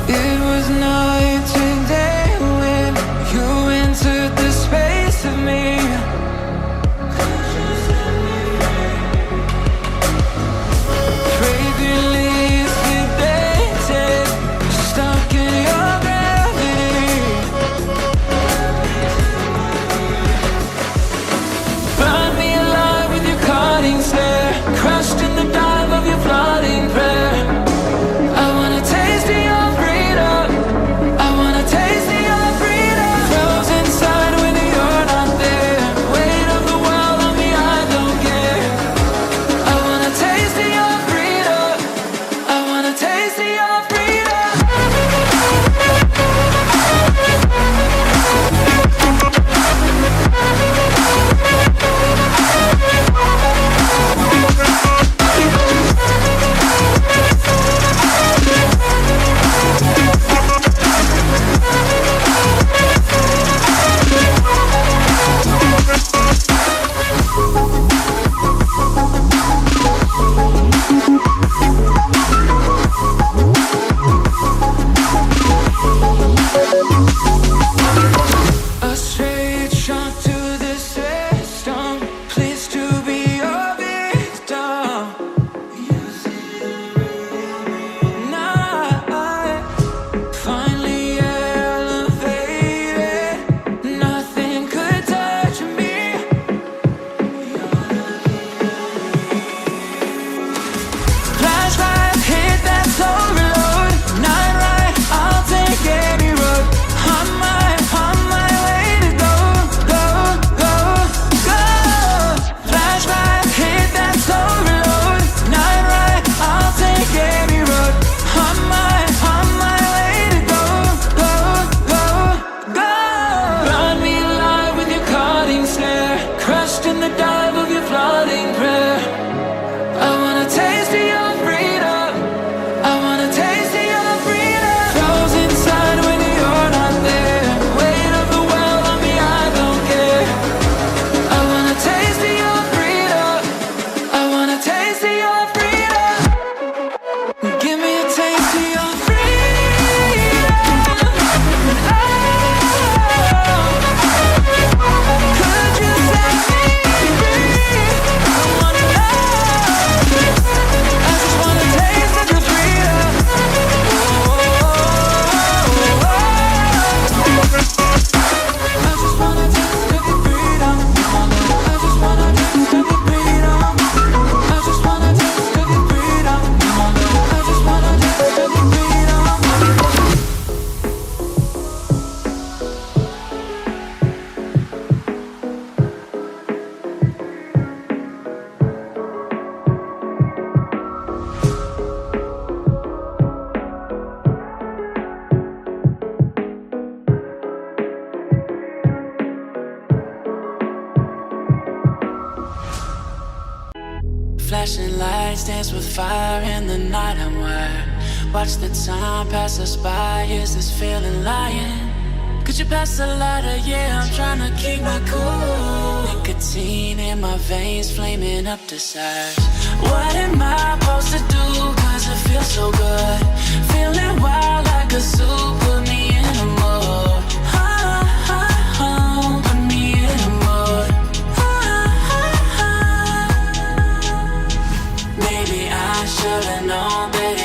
It was night and day when you entered the space of me. Fragrant leaves debated, stuck in your gravity. Burn me alive with your cutting stare, crushed in the dive of your flooding prayer. I wanna taste of your freedom, I wanna taste of your freedom. Frozen inside when you're not there, weight of the world on me, I don't care. I wanna taste of your freedom, I wanna taste of your freedom. A straight shot to the system, pleased to be your victim. Now I finally elevated, nothing could touch me. Flashlight hit that soul reload, night ride, I'll take any road. On my way to go, go, go, go. Flashlight hit that soul reload, night ride, I'll take any road. On my way to go, go, go, go. Burn me alive with your cutting stare, crushed in the dive of your flooding prayer. I wanna taste of your freedom, I wanna taste of your freedom. Frozen inside when you're not there, weight of the world on me, I don't care. I wanna taste of your freedom, I wanna taste of your freedom. Give me a taste of your freedom. Oh, could you set me free? I wanna know. I just wanna taste of your freedom. I just wanna taste of your freedom. I just wanna taste of your freedom. I just wanna taste of your freedom. I just wanna taste of your freedom. Flashing lights dance with fire in the night, I'm wired. Watch the time pass us by, is this feeling lying? Could you pass the lighter? Yeah, I'm trying to keep my cool. Nicotine in my veins, flaming up desires. What am I supposed to do? Cause it feels so good. Feeling wild like a zoo, put me in a mood. Put me in a mood. Maybe I should've known better.